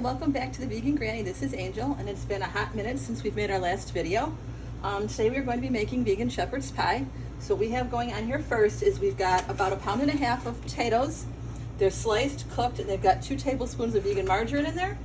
welcome back to the Vegan Granny. This is Angel, and it's been a hot minute since we've made our last video. Today we're going to be making vegan shepherd's pie. So what we have going on here first is we've got about 1.5 pounds of potatoes. They're sliced, cooked, and they've got 2 tablespoons of vegan margarine in there.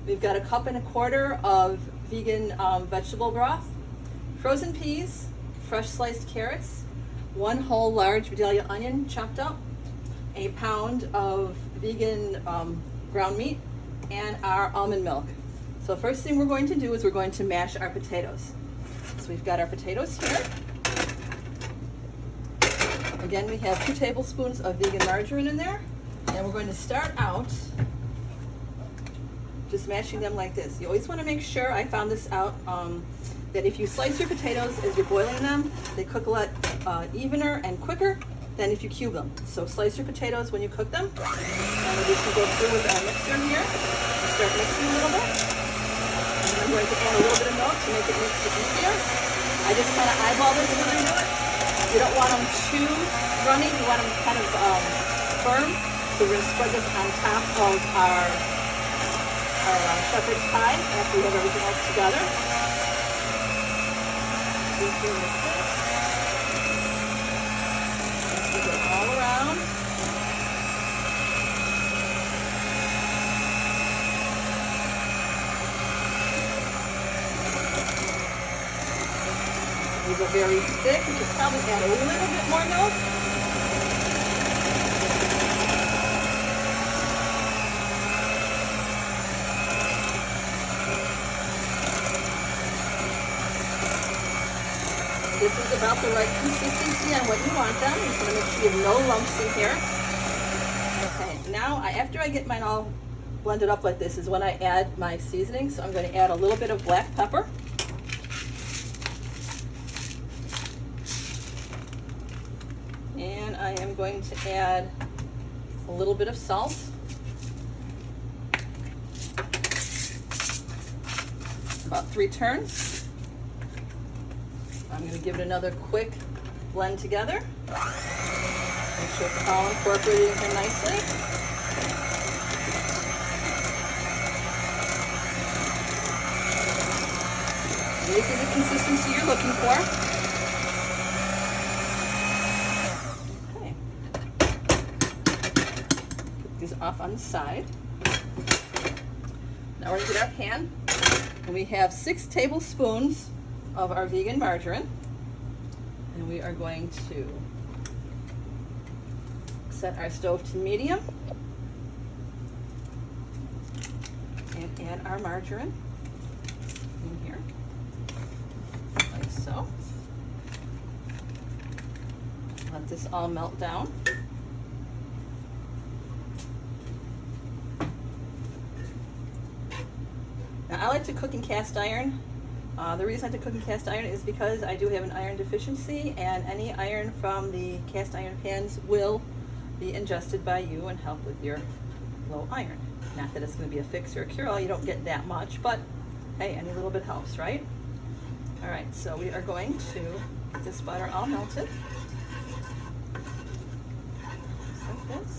We've got 1.25 cups of vegan vegetable broth, frozen peas, fresh sliced carrots, 1 whole large Vidalia onion chopped up, a pound of vegan ground meat, and our almond milk. So first thing we're going to do is we're going to mash our potatoes. So we've got our potatoes here. Again, we have 2 tablespoons of vegan margarine in there, and we're going to start out just mashing them like this. You always want to make sure, I found this out, that if you slice your potatoes as you're boiling them, they cook a lot evener and quicker than if you cube them. So slice your potatoes when you cook them. And we're just going to go through with our mixer here. Start mixing a little bit. And I'm going to add a little bit of milk to make it mix it easier. I just kind of eyeball this when I do it. You don't want them too runny. You want them kind of firm. So we're going to spread this on top of our shepherd's pie after we have everything else together. Like this. All around. These are very thick. You could probably add a little bit more milk. This is about the right consistency on what you want them. You just want to make sure you have no lumps in here. Okay, now after I get mine all blended up like this is when I add my seasoning. So I'm going to add a little bit of black pepper. And I am going to add a little bit of salt. About 3 turns. I'm going to give it another quick blend together. Make sure it's all incorporated in here nicely. This is the consistency you're looking for. Okay. Put these off on the side. Now we're going to get our pan, and we have 6 tablespoons of our vegan margarine, and we are going to set our stove to medium and add our margarine in here like so. Let this all melt down. Now I like to cook in cast iron. The reason I like to cook in cast iron is because I do have an iron deficiency, and any iron from the cast iron pans will be ingested by you and help with your low iron. Not that it's going to be a fix or a cure-all, you don't get that much, but hey, any little bit helps, right? All right, so we are going to get this butter all melted. Just like this.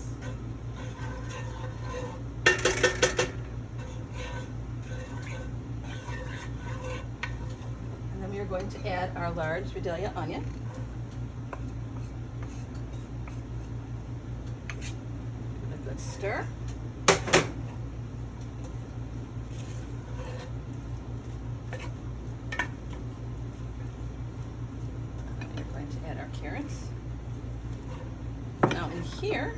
We're going to add our large Vidalia onion. Give it a good stir. We're going to add our carrots. Now in here,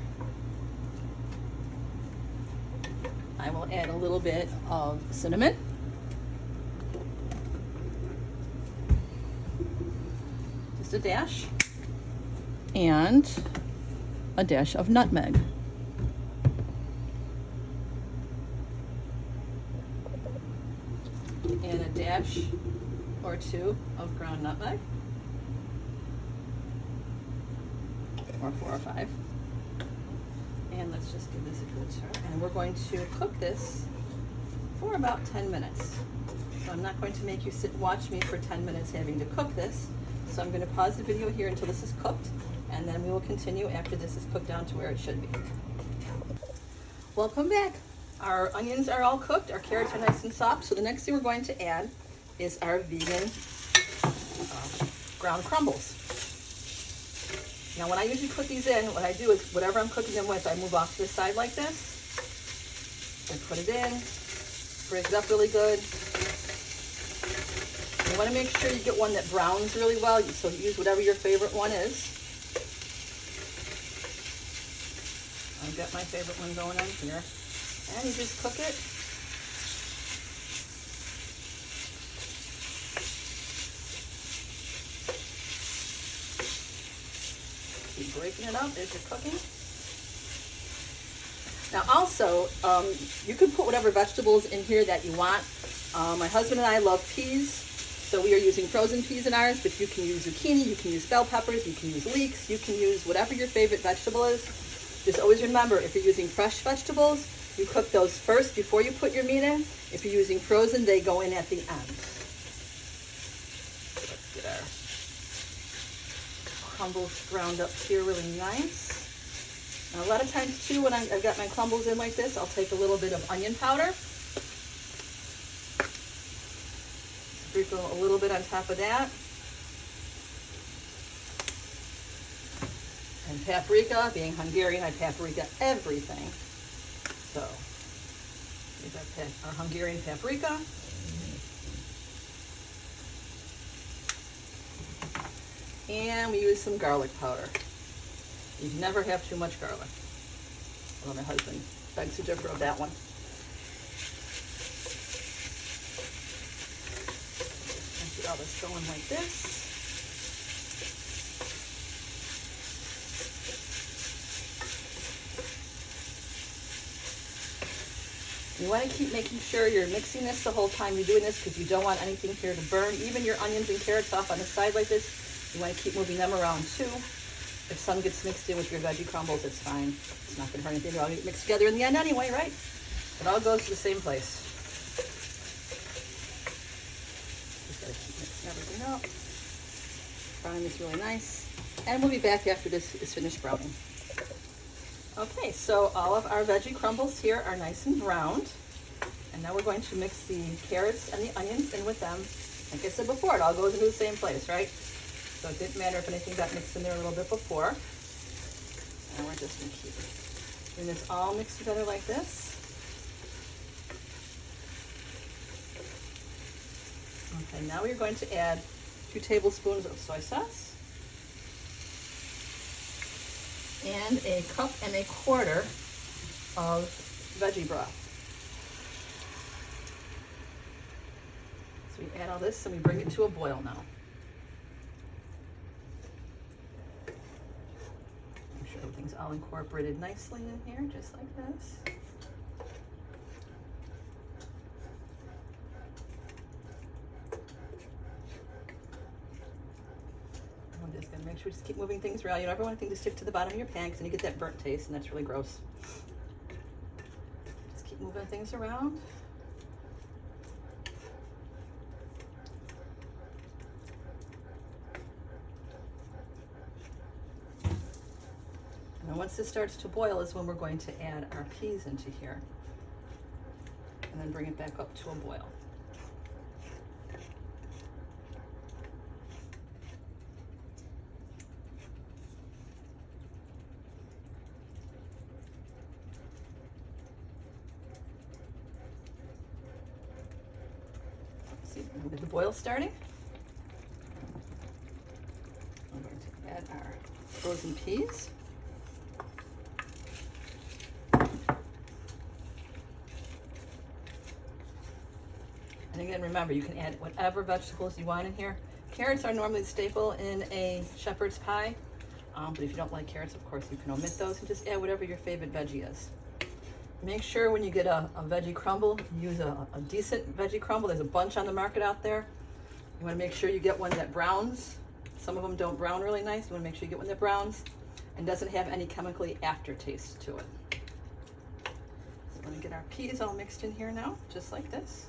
I will add a little bit of cinnamon. A dash, and a dash of nutmeg. And a dash or 2 of ground nutmeg, or 4 or 5. And let's just give this a good stir. And we're going to cook this for about 10 minutes. So I'm not going to make you sit and watch me for 10 minutes having to cook this. So I'm going to pause the video here until this is cooked, and then we will continue after this is cooked down to where it should be. Welcome back. Our onions are all cooked, our carrots are nice and soft, so the next thing we're going to add is our vegan ground crumbles. Now when I usually put these in, what I do is whatever I'm cooking them with, I move off to the side like this. I put it in, break it up really good. You want to make sure you get one that browns really well, so use whatever your favorite one is. I've got my favorite one going on here. And you just cook it. Keep breaking it up as you're cooking. Now also, you can put whatever vegetables in here that you want. My husband and I love peas, so we are using frozen peas in ours, but you can use zucchini, you can use bell peppers, you can use leeks, you can use whatever your favorite vegetable is. Just always remember, if you're using fresh vegetables, you cook those first before you put your meat in. If you're using frozen, they go in at the end. Let's get our crumbles ground up here really nice. And a lot of times too, when I've got my crumbles in like this, I'll take a little bit of onion powder. Sprinkle a little bit on top of that. And paprika, being Hungarian, I paprika everything. So, here's our Hungarian paprika. And we use some garlic powder. You can never have too much garlic. Although my husband begs to differ of that one. Just get all this going like this. You want to keep making sure you're mixing this the whole time you're doing this, because you don't want anything here to burn. Even your onions and carrots off on the side like this, you want to keep moving them around too. If some gets mixed in with your veggie crumbles, it's fine. It's not going to hurt anything. They're all going to get mixed together in the end anyway, right? It all goes to the same place. Just got to keep mixing everything up. Browning this really nice. And we'll be back after this is finished browning. Okay, so all of our veggie crumbles here are nice and browned. And now we're going to mix the carrots and the onions in with them. Like I said before, it all goes into the same place, right? So it didn't matter if anything got mixed in there a little bit before. And we're just going to keep doing this all mixed together like this. Okay, now we're going to add 2 tablespoons of soy sauce. And 1.25 cups of veggie broth. So we add all this and we bring it to a boil now. Make sure everything's all incorporated nicely in here, just like this. I'm just going to make sure we just keep moving things around. You don't ever want anything to stick to the bottom of your pan, because then you get that burnt taste, and that's really gross. Just keep moving things around. And then once this starts to boil is when we're going to add our peas into here. And then bring it back up to a boil. With the boil starting, I'm going to add our frozen peas. And again, remember, you can add whatever vegetables you want in here. Carrots are normally the staple in a shepherd's pie, but if you don't like carrots, of course, you can omit those and just add whatever your favorite veggie is. Make sure when you get a veggie crumble, use a decent veggie crumble. There's a bunch on the market out there. You want to make sure you get one that browns. Some of them don't brown really nice. You want to make sure you get one that browns and doesn't have any chemically aftertaste to it. So we're going to get our peas all mixed in here now, just like this.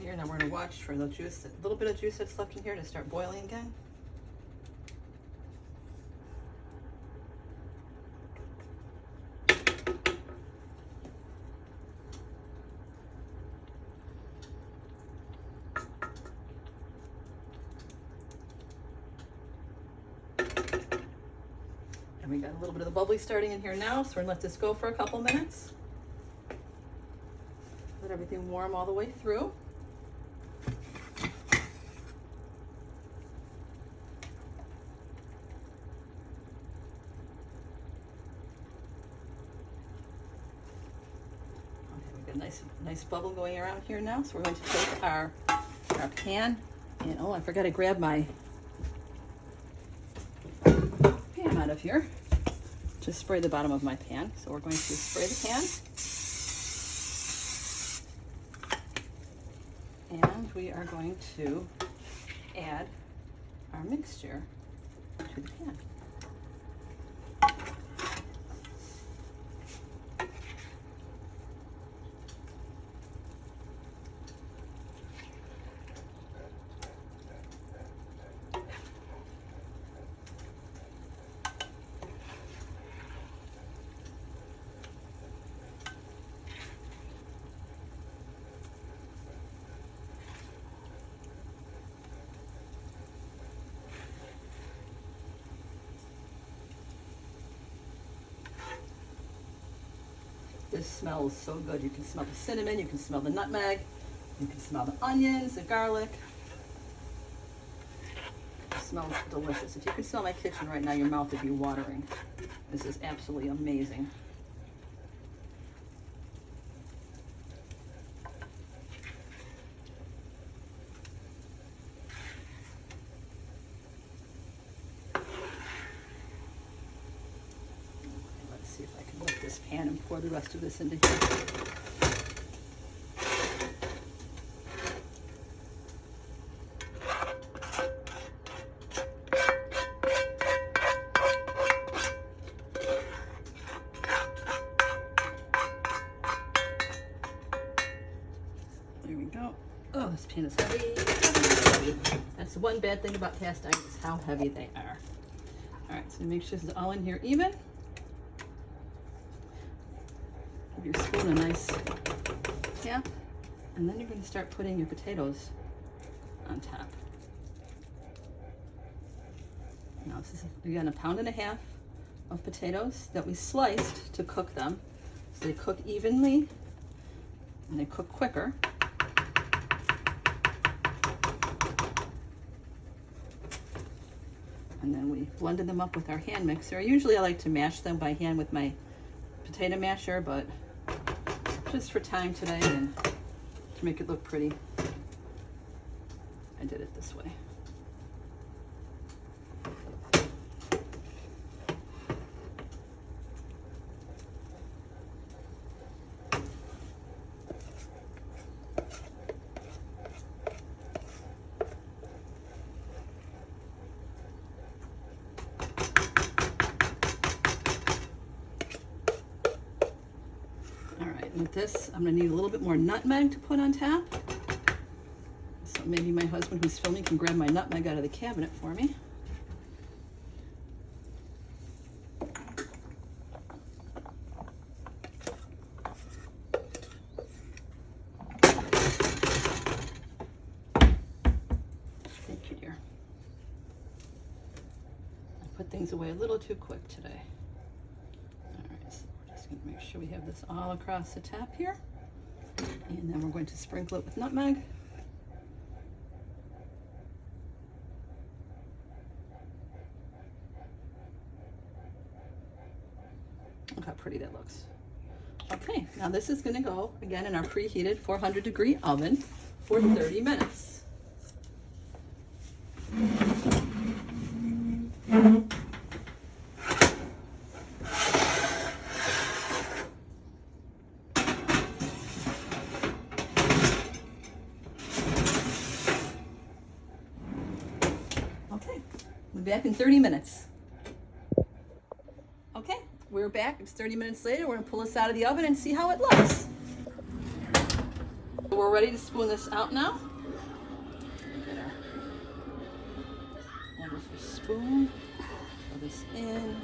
here. Now we're going to watch for the juice, a little bit of juice that's left in here to start boiling again. And we got a little bit of the bubbly starting in here now, so we're gonna let this go for a couple minutes. Let everything warm all the way through. Okay, we've got a nice bubble going around here now, so we're going to take our pan, and oh, I forgot to grab my pan out of here to spray the bottom of my pan. So we're going to spray the pan, and we are going to add our mixture to the pan. This smells so good. You can smell the cinnamon, you can smell the nutmeg, you can smell the onions, the garlic. It smells delicious. If you could smell my kitchen right now, your mouth would be watering. This is absolutely amazing. See if I can lift this pan and pour the rest of this into here. There we go. Oh, this pan is heavy. That's the one bad thing about cast iron is how heavy they are. All right, so make sure this is all in here even. Give your spoon a nice tap, and then you're going to start putting your potatoes on top. Now this is again 1.5 pounds of potatoes that we sliced to cook them, so they cook evenly and they cook quicker. And then we blended them up with our hand mixer. Usually I like to mash them by hand with my potato masher, but just for time today and to make it look pretty, I did it this way. With this, I'm going to need a little bit more nutmeg to put on top. So maybe my husband who's filming can grab my nutmeg out of the cabinet for me. Thank you, dear. I put things away a little too quick today. Make sure we have this all across the top here, and then we're going to sprinkle it with nutmeg. Look how pretty that looks. Okay, now this is going to go again in our preheated 400-degree oven for 30 minutes. Okay, we'll be back in 30 minutes. Okay, we're back. It's 30 minutes later. We're gonna pull this out of the oven and see how it looks. We're we're ready to spoon this out now. Get our wonderful spoon. Put this in.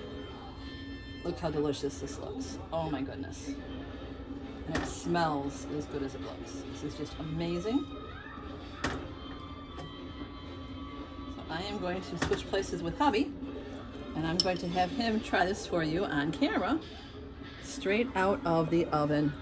Look how delicious this looks. Oh my goodness. And it smells as good as it looks. This is just amazing. So I am going to switch places with hubby, and I'm going to have him try this for you on camera, straight out of the oven.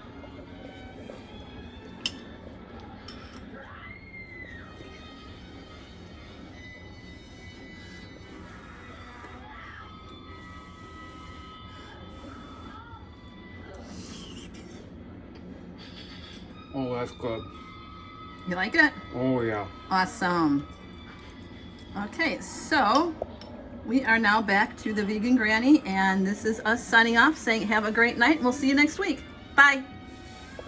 Oh, that's good. You like it? Oh, yeah. Awesome. Okay, so we are now back to the Vegan Granny, and this is us signing off saying have a great night, and we'll see you next week. Bye.